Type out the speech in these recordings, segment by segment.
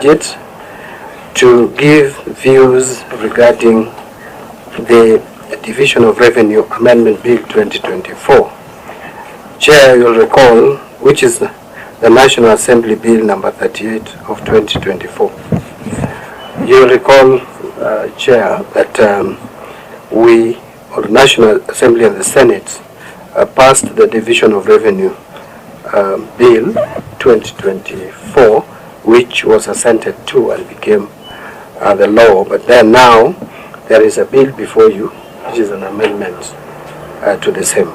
budget to give views regarding the Division of Revenue Amendment Bill 2024. Chair, you'll recall, which is the National Assembly Bill number 38 of 2024. You'll recall, Chair, that we, or the National Assembly and the Senate, passed the Division of Revenue Bill 2024, which was assented to and became the law. But then now there is a bill before you, which is an amendment to the same.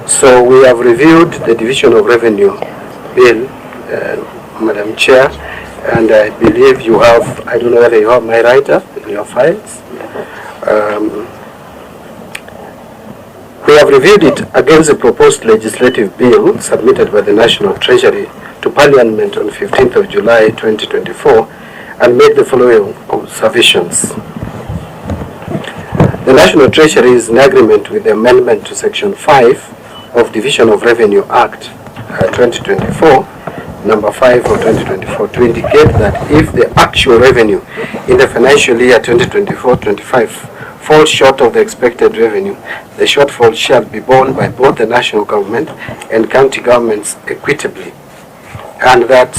So we have reviewed the Division of Revenue Bill, Madam Chair, and I believe you have, I don't know whether you have my write-up in your files. We have reviewed it against the proposed legislative bill submitted by the National Treasury to Parliament on 15th of July 2024 and made the following observations. The National Treasury is in agreement with the amendment to Section 5 of Division of Revenue Act 2024, number 5 of 2024, to indicate that if the actual revenue in the financial year 2024-25 falls short of the expected revenue, the shortfall shall be borne by both the national government and county governments equitably, and that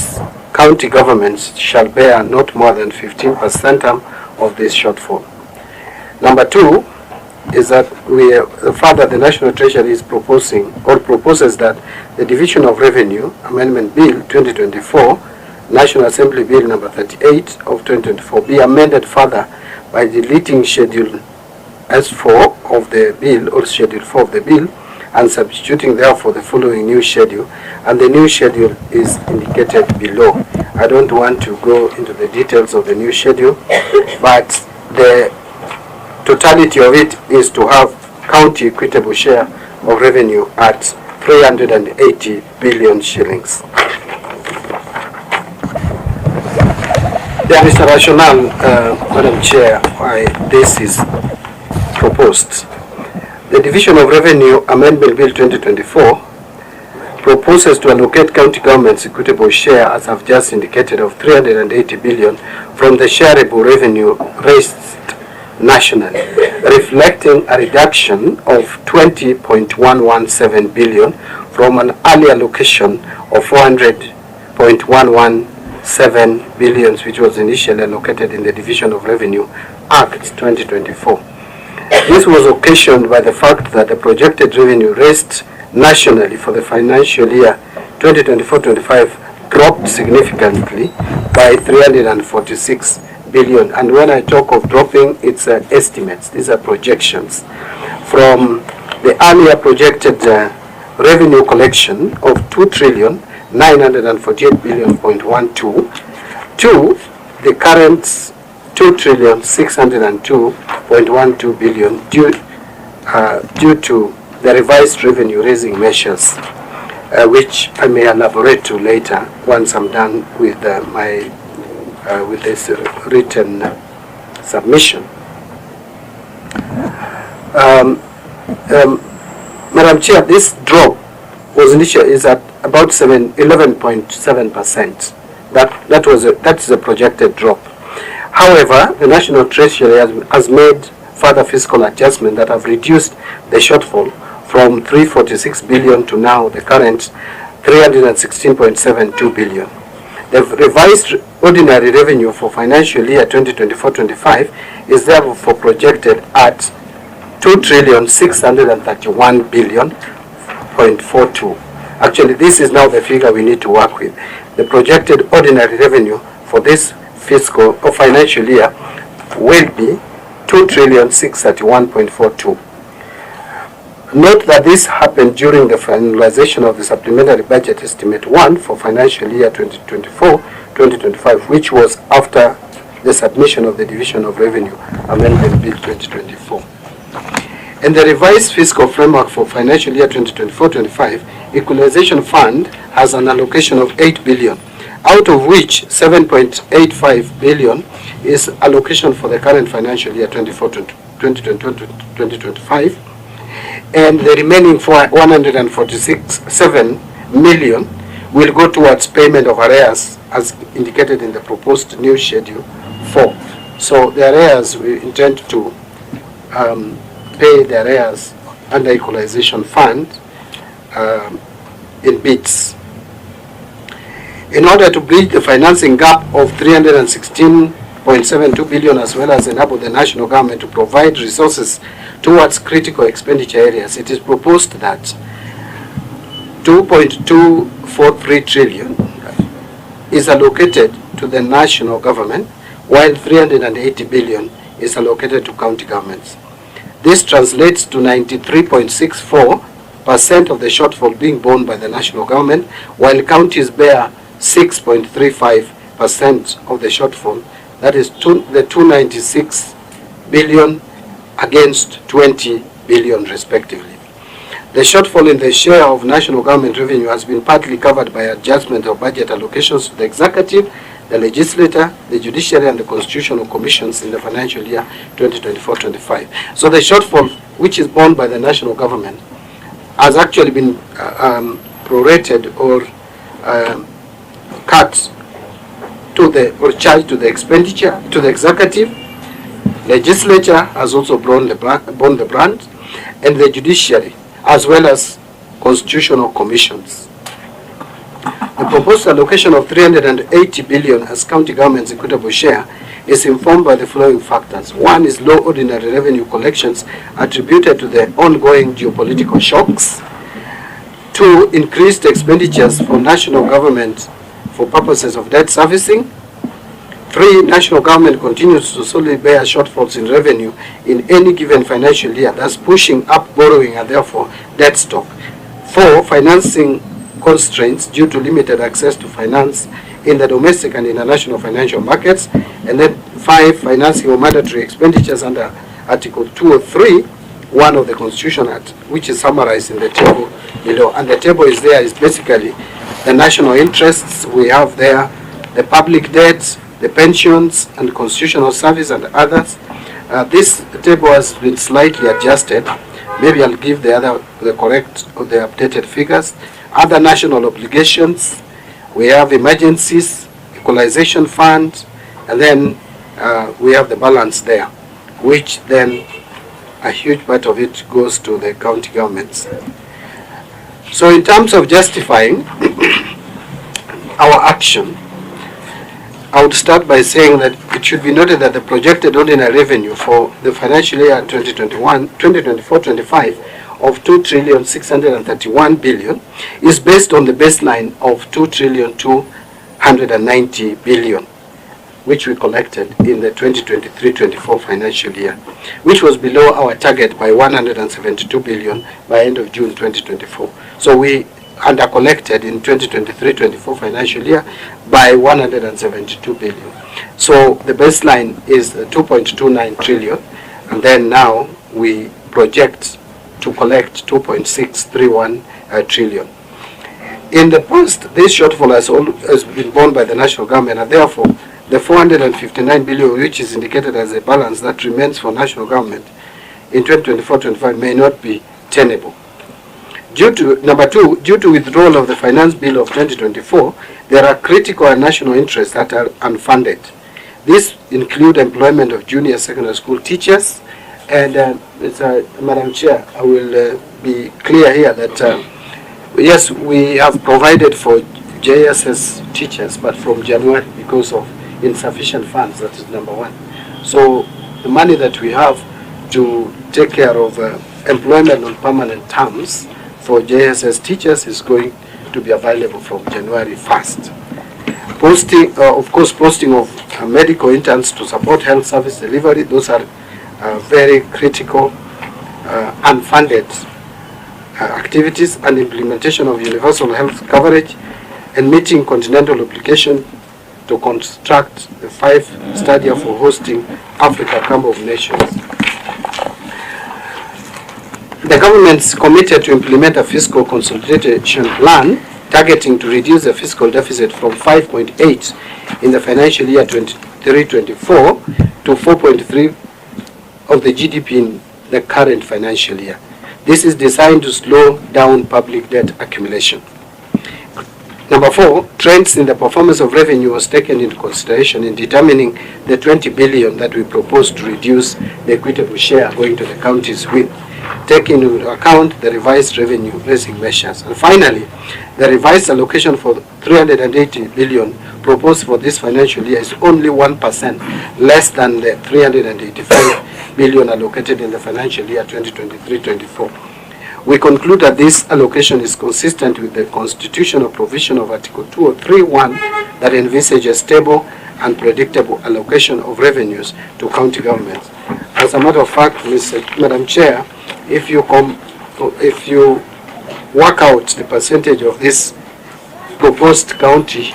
county governments shall bear not more than 15% of this shortfall. Number 2 is that further the National Treasury is proposing or proposes that the Division of Revenue Amendment Bill 2024, National Assembly Bill number 38 of 2024, be amended further by deleting Schedule S4 of the bill or Schedule 4 of the bill and substituting therefore the following new schedule, and the new schedule is indicated below. I don't want to go into the details of the new schedule, but the totality of it is to have county equitable share of revenue at 380 billion shillings. There is a rationale, Madam Chair, why this is proposed. The Division of Revenue Amendment Bill 2024 proposes to allocate county government's equitable share, as I've just indicated, of 380 billion from the shareable revenue raised nationally, reflecting a reduction of 20.117 billion from an early allocation of 400.117 billion, which was initially allocated in the Division of Revenue Act 2024. This was occasioned by the fact that the projected revenue raised nationally for the financial year 2024-25 dropped significantly by 346 billion. And when I talk of dropping, it's estimates. These are projections. From the earlier projected revenue collection of 2,948 billion.12 to the current 2,602.12 billion due to the revised revenue raising measures, which I may elaborate to later once I'm done with with this written submission. Madam Chair, this drop was initially is at about 11.7%. That's the projected drop. However, the National Treasury has made further fiscal adjustments that have reduced the shortfall from 346 billion to now the current 316.72 billion. The revised ordinary revenue for financial year 2024-25 is therefore projected at 2,631 billion.42. Actually, this is now the figure we need to work with. The projected ordinary revenue for this fiscal or financial year will be 2,631.42. Note that this happened during the finalization of the Supplementary Budget Estimate 1 for financial year 2024-2025, which was after the submission of the Division of Revenue Amendment Bill 2024. In the revised fiscal framework for financial year 2024-25, Equalization Fund has an allocation of 8 billion, out of which 7.85 billion is allocation for the current financial year 2024-2025, and the remaining 146.7 million will go towards payment of arrears as indicated in the proposed new Schedule 4. So the arrears, we intend to pay the arrears under Equalization Fund in bits. In order to bridge the financing gap of 316.72 billion, as well as enable the national government to provide resources towards critical expenditure areas, it is proposed that 2.243 trillion is allocated to the national government, while 380 billion is allocated to county governments. This translates to 93.64% of the shortfall being borne by the national government, while counties bear 6.35% of the shortfall. That is the 296 billion against 20 billion respectively. The shortfall in the share of national government revenue has been partly covered by adjustment of budget allocations to the executive, the legislature, the judiciary, and the constitutional commissions in the financial year 2024-25. So the shortfall, which is borne by the national government, has actually been prorated or cut to the, or charged to the expenditure, to the executive. Legislature has also borne the brunt, and the judiciary, as well as constitutional commissions. The proposed allocation of 380 billion as county government's equitable share is informed by the following factors. One is low ordinary revenue collections attributed to the ongoing geopolitical shocks. Two, increased expenditures for national government for purposes of debt servicing. Three, national government continues to solely bear shortfalls in revenue in any given financial year, thus pushing up borrowing and therefore debt stock. Four, financing constraints due to limited access to finance in the domestic and international financial markets. And then five, financing of mandatory expenditures under Article 203(1) of the Constitution Act, which is summarized in the table below. And the table is there, is basically the national interests we have there, the public debts, the pensions and constitutional service and others. This table has been slightly adjusted. Maybe I'll give the correct or the updated figures. Other national obligations, we have emergencies, equalization fund, and then we have the balance there, which then a huge part of it goes to the county governments. So in terms of justifying our action, I would start by saying that it should be noted that the projected ordinary revenue for the financial year 2024-25 of 2,631 billion is based on the baseline of 2,290 billion, which we collected in the 2023-24 financial year, which was below our target by 172 billion by end of June 2024. So we under-collected in 2023-24 financial year by 172 billion. So the baseline is 2.29 trillion, and then now we project to collect 2.631 trillion. In the past, this shortfall has been borne by the national government, and therefore the 459 billion, which is indicated as a balance that remains for national government in 2024-25, may not be tenable. Number two, due to withdrawal of the Finance Bill of 2024, there are critical and national interests that are unfunded. These include employment of junior secondary school teachers, and Madam Chair, I will be clear here that yes, we have provided for JSS teachers, but from January because of insufficient funds. That is number one. So the money that we have to take care of employment on permanent terms for JSS teachers is going to be available from January 1st. Posting, of course, posting of medical interns to support health service delivery, those are very critical, unfunded activities, and implementation of universal health coverage, and meeting continental obligation to construct the 5 Stadia for hosting Africa Camp of Nations. The government's committed to implement a fiscal consolidation plan targeting to reduce the fiscal deficit from 5.8 in the financial year 23-24 to 4.3 of the GDP in the current financial year. This is designed to slow down public debt accumulation. Number 4, trends in the performance of revenue was taken into consideration in determining the 20 billion that we proposed to reduce the equitable share going to the counties with, taking into account the revised revenue raising measures. And finally, the revised allocation for 380 billion proposed for this financial year is only 1% less than the 385 billion allocated in the financial year 2023-24. We conclude that this allocation is consistent with the constitutional provision of Article 203(1) that envisages stable and predictable allocation of revenues to county governments. As a matter of fact, Madam Chair, if you work out the percentage of this proposed county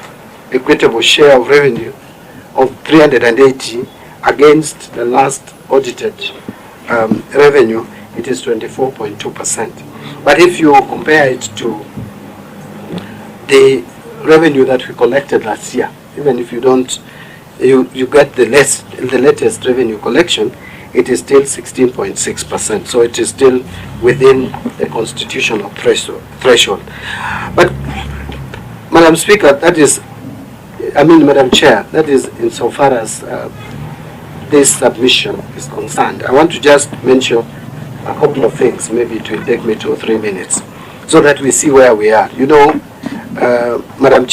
equitable share of revenue of 380 against the last audited revenue, it is 24.2%. But if you compare it to the revenue that we collected last year, even if you don't, you get the latest revenue collection, it is still 16.6%. So it is still within the constitutional threshold. But, Madam Speaker, Madam Chair, that is insofar as this submission is concerned. I want to just mention a couple of things. Maybe it will take me 2 or 3 minutes so that we see where we are. You know, Madam Chair,